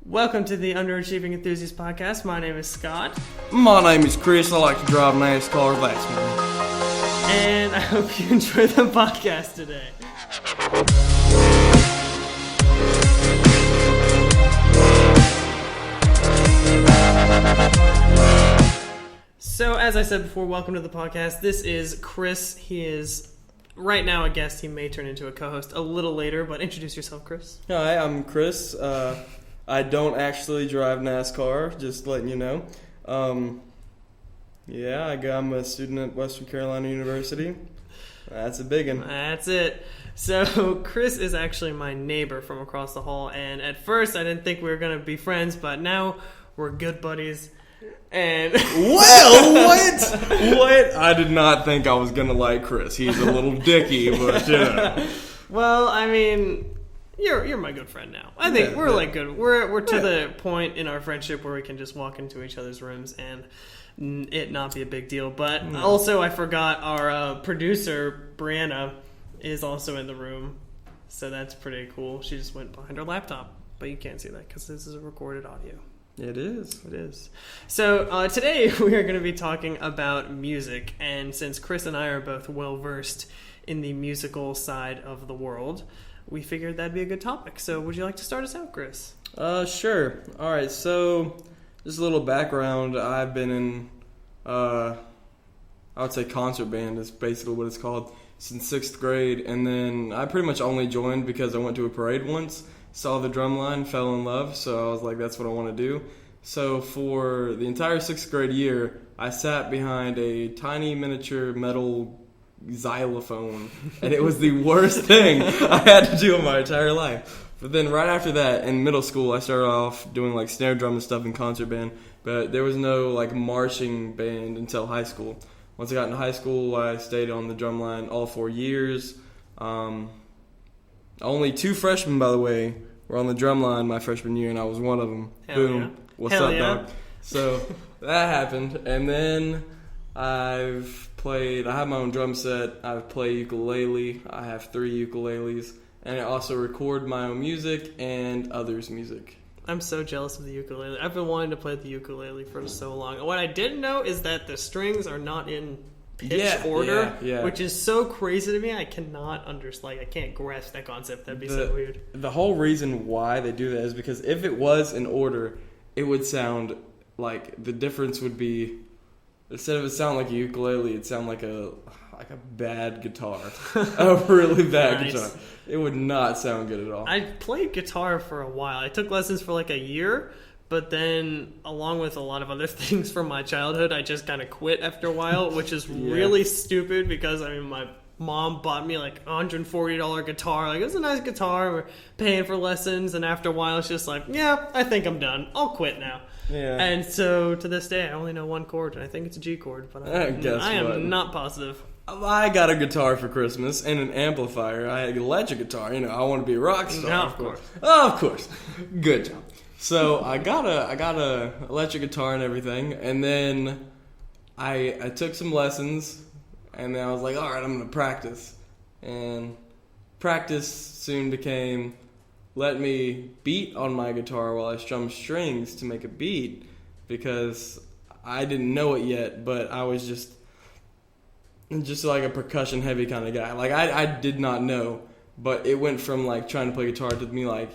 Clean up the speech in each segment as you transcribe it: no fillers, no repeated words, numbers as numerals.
Welcome to the Underachieving Enthusiasts Podcast. My name is Scott. My name is Chris. I like to drive NASCAR. That's me. And I hope you enjoy the podcast today. So, as I said before, welcome to the podcast. This is Chris. He is right now a guest. He may turn into a co-host a little later, but introduce yourself, Chris. Hi, I'm Chris. I don't actually drive NASCAR, just letting you know. I'm a student at Western Carolina University. That's a big one. That's it. So Chris is actually my neighbor from across the hall, and at first I didn't think we were going to be friends, but now we're good buddies. And well, what? I did not think I was going to like Chris. He's a little dicky, but you know. Well, I mean, you're my good friend now. I think we're like good. We're to the point in our friendship where we can just walk into each other's rooms and it not be a big deal. But also, I forgot our producer Brianna is also in the room, so that's pretty cool. She just went behind her laptop, but you can't see that because this is a recorded audio. It is. It is. So today we are going to be talking about music, and since Chris and I are both well versed in the musical side of the world, we figured that'd be a good topic. So would you like to start us out, Chris? Sure. All right. So just a little background. I've been in, I would say concert band is basically what it's called, since 6th grade. And then I pretty much only joined because I went to a parade once, saw the drum line, fell in love. So I was like, that's what I want to do. So for the entire 6th grade year, I sat behind a tiny miniature metal xylophone, and it was the worst thing I had to do in my entire life. But then right after that, in middle school, I started off doing like snare drum and stuff in concert band, but there was no like marching band until high school. Once I got into high school, I stayed on the drum line all 4 years. Only 2 freshmen, by the way, were on the drum line my freshman year, and I was one of them. Hell Boom. Yeah. What's Hell up, yeah. dog? So that happened, and then I have my own drum set, I play ukulele, I have 3 ukuleles, and I also record my own music and others' music. I'm so jealous of the ukulele. I've been wanting to play the ukulele for so long. What I didn't know is that the strings are not in pitch order, which is so crazy to me. I cannot understand. I can't grasp that concept. That'd be so weird. The whole reason why they do that is because if it was in order, it would sound like the difference would be, instead of it sound like a ukulele, it'd sound like a bad guitar. A really bad guitar. It would not sound good at all. I played guitar for a while. I took lessons for like a year, but then along with a lot of other things from my childhood, I just kind of quit after a while, which is really stupid because, I mean, my mom bought me like $140 guitar. Like, it was a nice guitar. We're paying for lessons, and after a while, it's just like, yeah, I think I'm done. I'll quit now. Yeah. And so to this day, I only know one chord, and I think it's a G chord, but I am not positive. I got a guitar for Christmas and an amplifier. I had an electric guitar. You know, I want to be a rock star. No, of course. Of course. Good job. So I got a electric guitar and everything, and then I took some lessons, and then I was like, all right, I'm going to practice. And practice soon became, let me beat on my guitar while I strum strings to make a beat, because I didn't know it yet, but I was just like a percussion heavy kind of guy. Like I did not know, but it went from like trying to play guitar to me like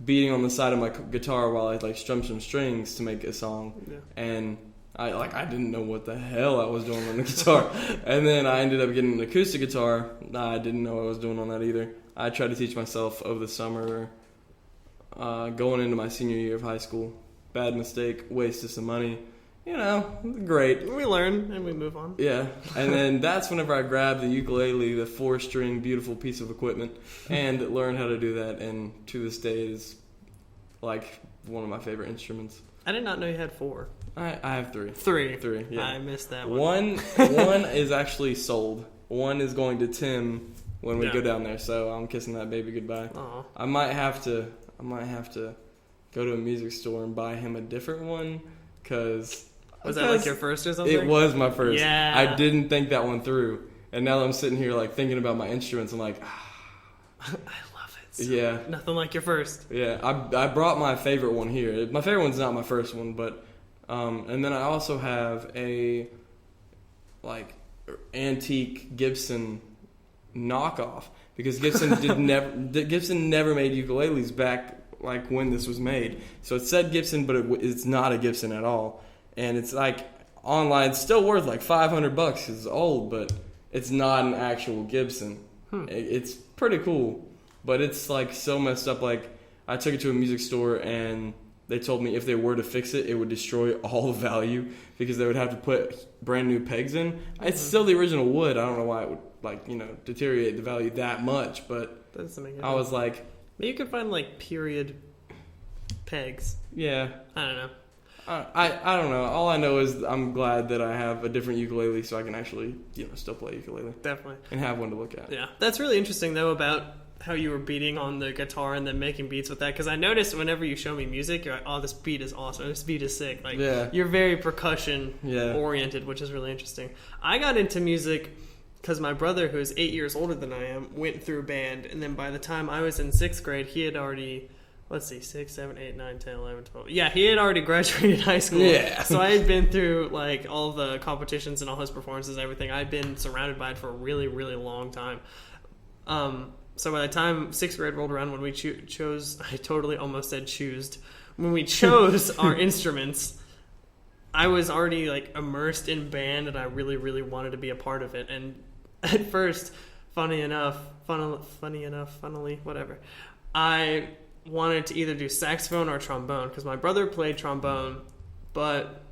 beating on the side of my guitar while I like strum some strings to make a song. Yeah. And I didn't know what the hell I was doing on the guitar. And then I ended up getting an acoustic guitar. I didn't know what I was doing on that either. I tried to teach myself over the summer, going into my senior year of high school. Bad mistake, wasted some money. You know, great. We learn and we move on. Yeah, and then that's whenever I grabbed the ukulele, the 4-string beautiful piece of equipment, and learned how to do that, and to this day it is like one of my favorite instruments. I did not know you had 4. I have 3. 3, yeah. I missed that one. One is actually sold. One is going to Tim when we go down there, so I'm kissing that baby goodbye. Aww. I might have to go to a music store and buy him a different one, because... Was that like your first or something? It was my first. Yeah. I didn't think that one through. And now that I'm sitting here like thinking about my instruments, I'm like, I love it. Yeah. Nothing like your first. Yeah, I brought my favorite one here. My favorite one's not my first one, but and then I also have a like antique Gibson knockoff because Gibson Gibson never made ukuleles back like when this was made. So it said Gibson, but it's not a Gibson at all, and it's like online it's still worth like $500 because it's old, but it's not an actual Gibson. It's pretty cool. But it's like so messed up. Like I took it to a music store and they told me if they were to fix it, it would destroy all the value because they would have to put brand new pegs in. It's still the original wood. I don't know why it would deteriorate the value that much. But I was like, maybe you could find like period pegs. Yeah, I don't know. I don't know. All I know is I'm glad that I have a different ukulele so I can actually still play ukulele. Definitely. And have one to look at. Yeah, that's really interesting though about how you were beating on the guitar and then making beats with that, because I noticed whenever you show me music, you're like, oh, this beat is awesome, this beat is sick. Like, you're very percussion oriented, which is really interesting. I got into music because my brother, who's 8 years older than I am, went through band, and then by the time I was in 6th grade, he had already, 6, 7, 8, 9, 10, 11, 12. Yeah, he had already graduated high school. Yeah. So I had been through like all the competitions and all his performances and everything. I'd been surrounded by it for a really, really long time. So by the time 6th grade rolled around, when we chose, I totally almost said choosed. When we chose our instruments, I was already like immersed in band, and I really, really wanted to be a part of it. And at first, funnily, whatever, I wanted to either do saxophone or trombone because my brother played trombone, but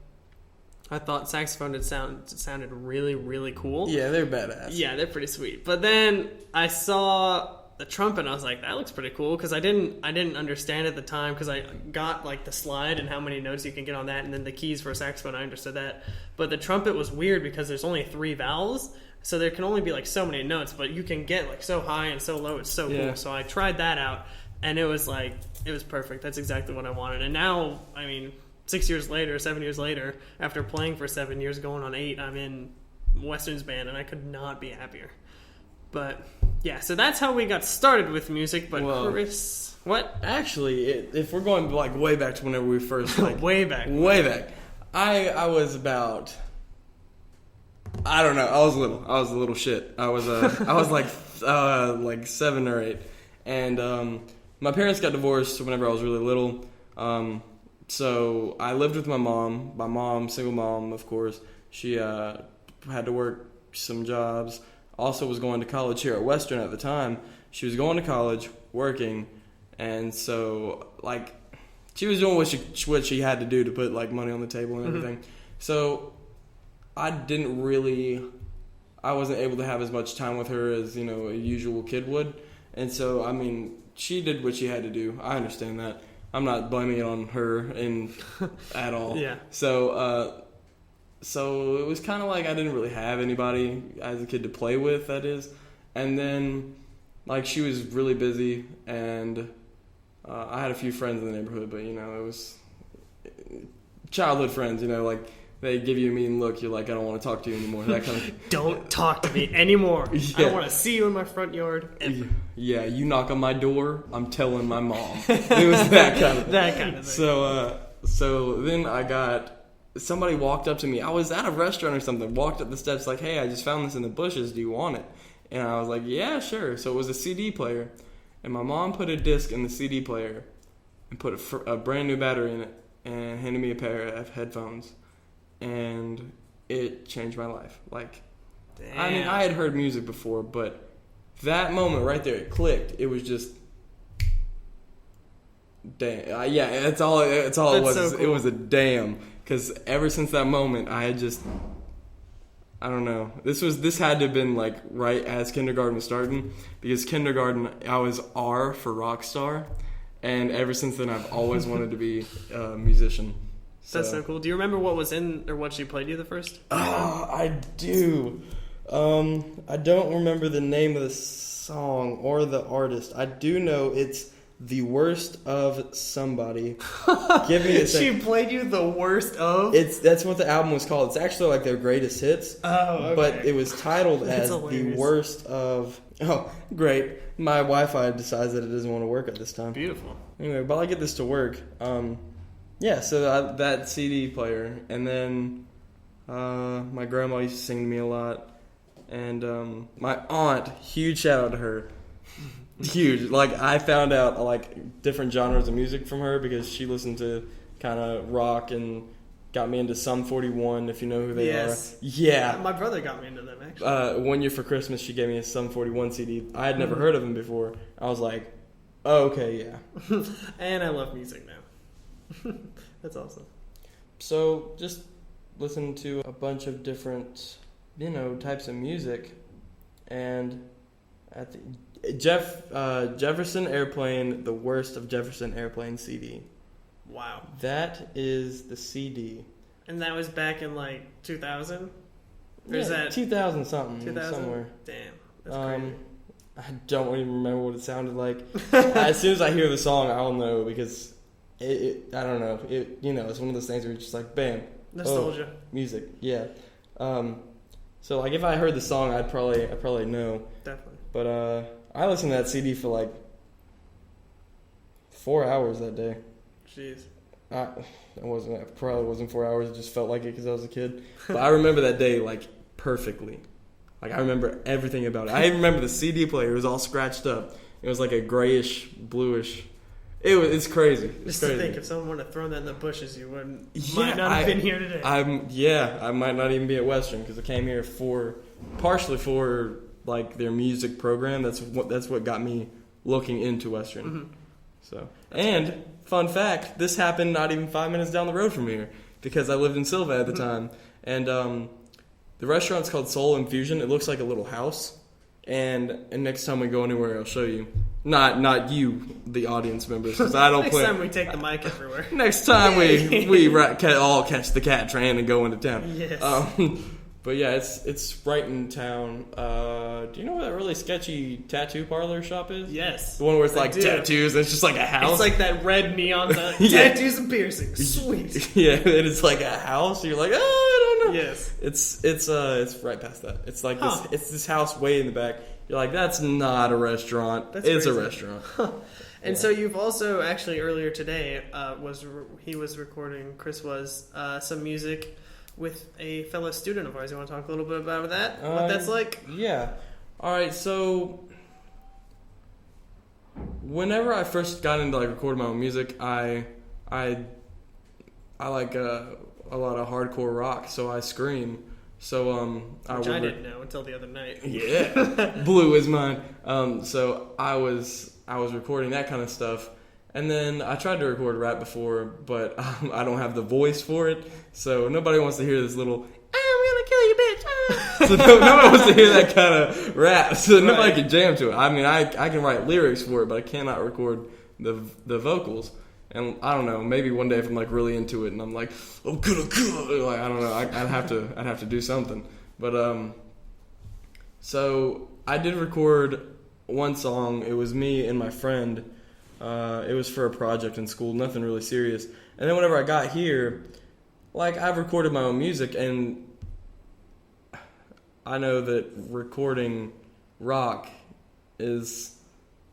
I thought saxophone sounded really, really cool. Yeah, they're badass. Yeah, they're pretty sweet. But then I saw the trumpet and I was like, that looks pretty cool, because I didn't understand at the time, because I got like the slide and how many notes you can get on that, and then the keys for a saxophone, I understood that. But the trumpet was weird because there's only 3 valves, so there can only be like so many notes, but you can get like so high and so low. It's so cool. So I tried that out, and it was perfect. That's exactly what I wanted. And now, I mean, 7 years later, after playing for 7 years, going on 8, I'm in Western's band, and I could not be happier. But yeah, so that's how we got started with music. But Chris, what? Actually, if we're going like way back to whenever we first way back, I was about, I don't know, I was a little shit. I was like 7 or 8, and my parents got divorced whenever I was really little. So I lived with my mom, single mom, of course. She had to work some jobs. Also was going to college here at Western at the time. She was going to college, working, and so like she was doing what she had to do to put like money on the table and everything. So I wasn't able to have as much time with her as a usual kid would. And so I mean, she did what she had to do. I understand that. I'm not blaming it on her at all. Yeah. So it was kind of like I didn't really have anybody as a kid to play with, that is. And then, like, she was really busy, and I had a few friends in the neighborhood, but, it was childhood friends, like, they give you a mean look. You're like, I don't want to talk to you anymore. That kind of. Don't talk to me anymore. Yeah. I don't want to see you in my front yard ever. Yeah, you knock on my door, I'm telling my mom. It was that kind of thing. That kind of thing. So then somebody walked up to me. I was at a restaurant or something. Walked up the steps like, hey, I just found this in the bushes. Do you want it? And I was like, yeah, sure. So it was a CD player. And my mom put a disc in the CD player and put a brand new battery in it and handed me a pair of headphones. And it changed my life. Like, damn. I mean, I had heard music before, but that moment right there, it clicked. It was just, damn. Yeah, that's all it was. So cool. It was a damn. Because ever since that moment, I had just, I don't know. This had to have been like right as kindergarten was starting, because kindergarten I was R for rock star, and ever since then I've always wanted to be a musician. That's so cool. Do you remember what was in or what she played you the first? I do. I don't remember the name of the song or the artist. I do know it's The Worst of Somebody. Give me a second. She played you The Worst of? That's what the album was called. It's actually like their greatest hits. Oh, okay. But it was titled as The Worst of... Oh, great. My Wi-Fi decides that it doesn't want to work at this time. Beautiful. Anyway, while I get this to work, so that CD player, and then my grandma used to sing to me a lot, and my aunt, huge shout out to her, huge. Like, I found out like different genres of music from her because she listened to kind of rock and got me into Sum 41, if you know who they are. Yeah. My brother got me into them, actually. 1 year for Christmas, she gave me a Sum 41 CD. I had never heard of them before. I was like, oh, okay, yeah. And I love music now. That's awesome. So, just listen to a bunch of different, types of music. And at the Jefferson Airplane, the Worst of Jefferson Airplane CD. Wow. That is the CD. And that was back in like 2000? Or Yeah, is that 2000 something 2000? somewhere. Damn. That's crazy. I don't even remember what it sounded like. As soon as I hear the song, I'll know because I don't know. It's one of those things where it's just like, bam. Nostalgia. Oh, music. Yeah. So like if I heard the song, I'd probably know. Definitely. But I listened to that CD for like 4 hours that day. Jeez. It probably wasn't 4 hours. It just felt like it because I was a kid. But I remember that day like perfectly. Like I remember everything about it. I even remember the CD player. It was all scratched up. It was like a grayish, bluish. It's crazy. Just crazy. to think, if someone would have thrown that in the bushes, you might not have been here today. I might not even be at Western because I came here partially for like their music program. That's what got me looking into Western. Mm-hmm. So, and fun fact, this happened not even 5 minutes down the road from here because I lived in Silva at the time, and the restaurant's called Soul Infusion. It looks like a little house, and next time we go anywhere, I'll show you. Not you, the audience members, because I don't Next time we take the mic everywhere. Next time we all catch the cat train and go into town. Yes. But yeah, it's right in town. Do you know where that really sketchy tattoo parlor shop is? Yes. The one where it's like tattoos and it's just like a house? It's like that red neon Yeah. tattoos and piercings. Sweet. Yeah, and it's like a house. You're like, I don't know. Yes. It's right past that. It's like this house way in the back. You're like, that's not a restaurant. It's crazy. A restaurant. And so you've also actually earlier today Chris was some music with a fellow student of ours. You want to talk a little bit about that? What that's like? Yeah. All right. So whenever I first got into like recording my own music, I like a lot of hardcore rock. So I scream. So Which I didn't know until the other night. Yeah. Blue is mine. So I was recording that kind of stuff. And then I tried to record rap before, but I don't have the voice for it. So nobody wants to hear this little, I'm gonna kill you, bitch. So nobody wants to hear that kind of rap. So nobody can jam to it. I mean, I can write lyrics for it, but I cannot record the vocals. And I don't know, maybe one day if I'm like really into it and I'm like, I'm gonna kill it. Like, I don't know, I'd have to do something. But so I did record one song. It was me and my friend. It was for a project in school, nothing really serious. And then whenever I got here, like I've recorded my own music, and I know that recording rock is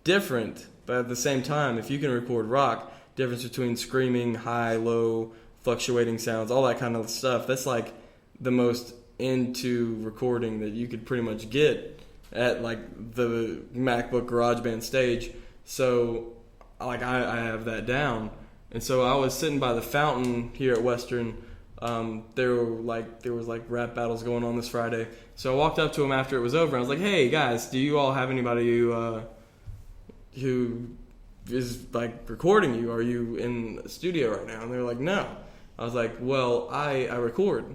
different, but at the same time, if you can record rock, difference between screaming, high, low, fluctuating sounds, all that kind of stuff, that's like the most into recording that you could pretty much get at like the MacBook GarageBand stage. So like I have that down, and so I was sitting by the fountain here at Western. There was like rap battles going on this Friday. So I walked up to him after it was over. I was like, "Hey guys, do you all have anybody who is like recording you? Are you in the studio right now?" And they were like, "No." I was like, "Well, I record."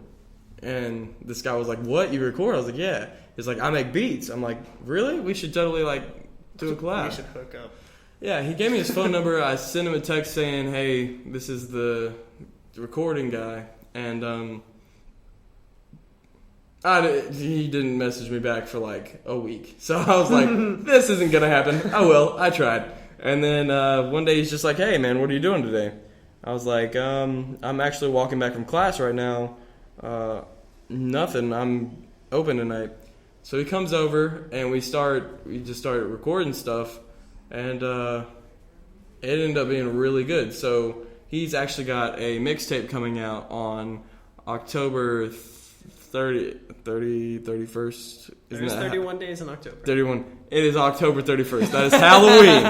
And this guy was like, "What? You record?" I was like, "Yeah." He's like, "I make beats." I'm like, "Really? We should totally like do a collab." We should hook up. Yeah, he gave me his phone number. I sent him a text saying, "Hey, this is the recording guy," and he didn't message me back for like a week. So I was like, "This isn't gonna happen." Oh well, I tried. And then one day he's just like, "Hey man, what are you doing today?" I was like, "I'm actually walking back from class right now. Nothing. I'm open tonight." So he comes over and we just started recording stuff, and it ended up being really good. So he's actually got a mixtape coming out on October 31st. There's 31 days in October. 31. It is October 31st. That is Halloween.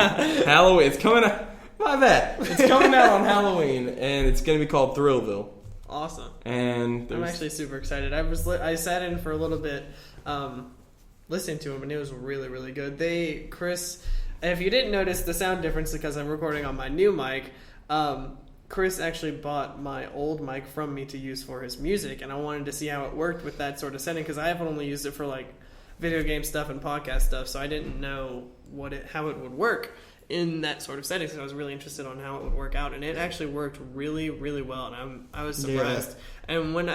Halloween. It's coming out. My bad. It's coming out on Halloween, and it's going to be called Thrillville. Awesome. And I'm actually super excited. I sat in for a little bit listening to him, and it was really, really good. Chris, if you didn't notice the sound difference because I'm recording on my new mic, Chris actually bought my old mic from me to use for his music, and I wanted to see how it worked with that sort of setting because I have only used it for like video game stuff and podcast stuff, so I didn't know how it would work in that sort of setting. So I was really interested on how it would work out, and it actually worked really, really well, and I was surprised. Yeah. And when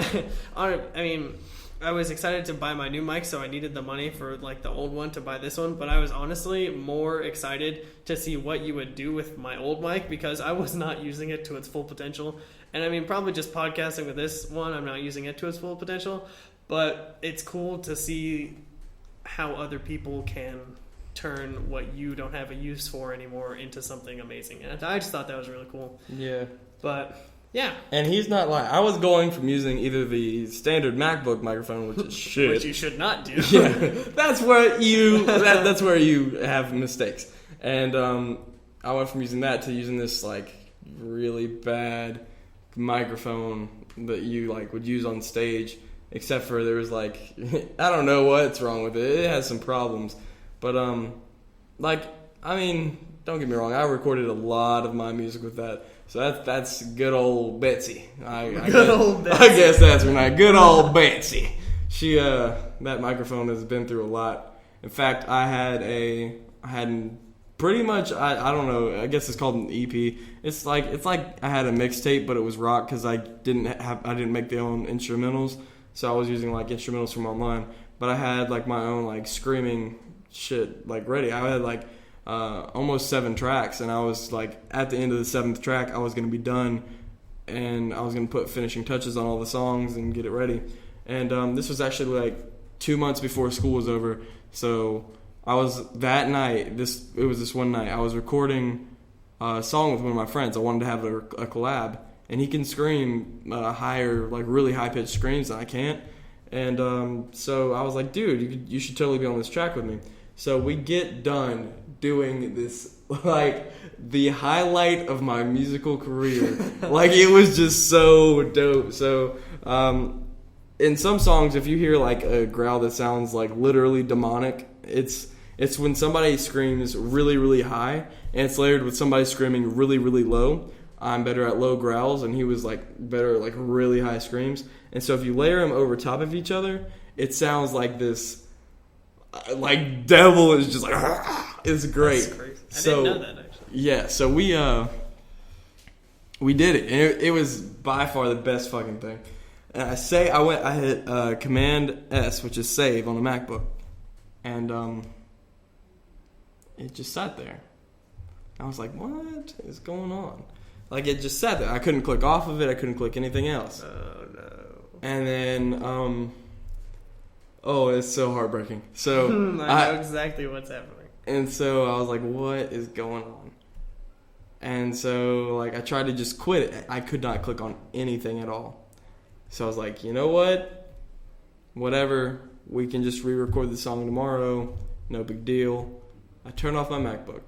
I was excited to buy my new mic, so I needed the money for like the old one to buy this one, but I was honestly more excited to see what you would do with my old mic because I was not using it to its full potential. And I mean, probably just podcasting with this one, I'm not using it to its full potential, but it's cool to see how other people can turn what you don't have a use for anymore into something amazing. And I just thought that was really cool. Yeah. But yeah. And he's not lying. I was going from using either the standard MacBook microphone, which is shit. Which you should not do. Yeah. That's where that's where you have mistakes. And I went from using that to using this like really bad microphone that you like would use on stage, except for there was like I don't know what's wrong with it. It has some problems. But I mean, don't get me wrong, I recorded a lot of my music with that. So that's good old Betsy. I guess that's her name. Good old Betsy. She that microphone has been through a lot. In fact, I had pretty much I don't know, I guess it's called an EP. It's like I had a mixtape, but it was rock because I didn't make the own instrumentals. So I was using like instrumentals from online, but I had like my own like screaming shit like ready. I had like almost 7 tracks, and I was like at the end of the 7th track I was going to be done, and I was going to put finishing touches on all the songs and get it ready. And this was actually like 2 months before school was over. So I was that night, it was this one night I was recording a song with one of my friends. I wanted to have a collab, and he can scream higher, like really high pitched screams, and I can't. And so I was like, dude, you should totally be on this track with me. So we get done doing this, like, the highlight of my musical career. Like, it was just so dope. So, in some songs, if you hear, like, a growl that sounds, like, literally demonic, it's when somebody screams really, really high, and it's layered with somebody screaming really, really low. I'm better at low growls, and he was, like, better at, like, really high screams. And so if you layer them over top of each other, it sounds like this... like devil is just like it's great. That's crazy. I didn't know that actually. Yeah, so we did it, and it was by far the best fucking thing. And I hit Command S, which is save on the MacBook, and it just sat there. I was like, what is going on? Like, it just sat there. I couldn't click off of it. I couldn't click anything else. Oh no. And then oh, it's so heartbreaking. So I know exactly what's happening. And so I was like, what is going on? And so like I tried to just quit it. I could not click on anything at all. So I was like, you know what? Whatever. We can just re-record the song tomorrow. No big deal. I turn off my MacBook.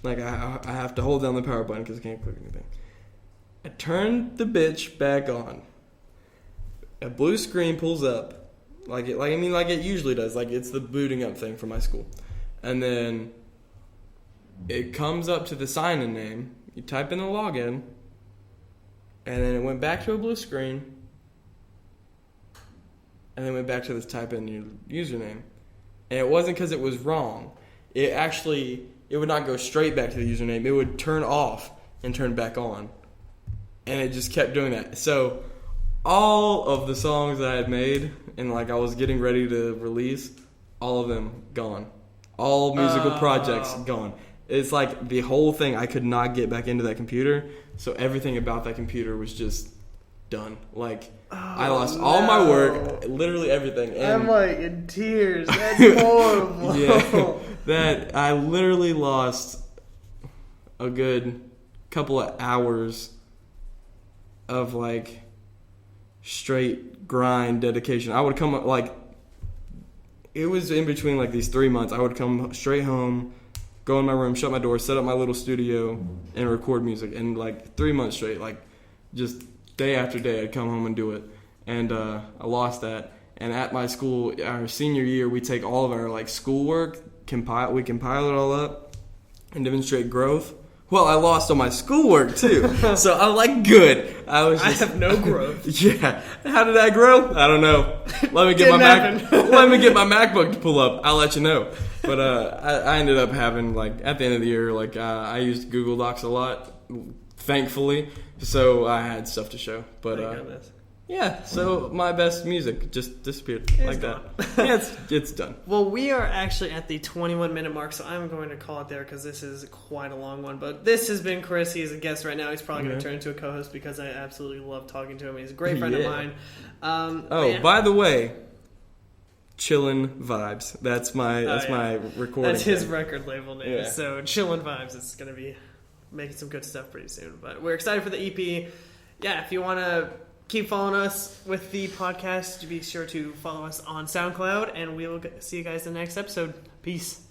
Like I have to hold down the power button because I can't click anything. I turn the bitch back on. A blue screen pulls up, like it usually does. Like, it's the booting up thing for my school, and then it comes up to the sign-in name. You type in the login, and then it went back to a blue screen, and then went back to this type in your username. And it wasn't because it was wrong. It would not go straight back to the username. It would turn off and turn back on, and it just kept doing that. So all of the songs that I had made and like I was getting ready to release, all of them gone. All musical projects gone. It's like the whole thing, I could not get back into that computer, so everything about that computer was just done. Like, I lost all my work, literally everything. And I'm like in tears. That's horrible. Yeah, that I literally lost a good couple of hours of like straight grind dedication. I would come like, it was in between like these 3 months. I would come straight home, go in my room, shut my door, set up my little studio, and record music. And like 3 months straight, like just day after day, I'd come home and do it. And I lost that. And at my school, our senior year, we take all of our like schoolwork, we compile it all up, and demonstrate growth. Well, I lost all my schoolwork too, so I'm like, good. I have no growth. Yeah. How did I grow? I don't know. Let me get let me get my MacBook to pull up. I'll let you know. But I ended up having like at the end of the year, like I used Google Docs a lot, thankfully, so I had stuff to show. But thank goodness. Yeah, so my best music just disappeared like that. Yeah, it's done. Well, we are actually at the 21-minute mark, so I'm going to call it there because this is quite a long one. But this has been Chris. He's a guest right now. He's probably going to turn into a co-host because I absolutely love talking to him. He's a great friend of mine. By the way, Chillin' Vibes. That's my recording. That's his record label name. Yeah. So Chillin' Vibes is going to be making some good stuff pretty soon. But we're excited for the EP. Yeah, if you want to keep following us with the podcast, be sure to follow us on SoundCloud, and we will see you guys in the next episode. Peace.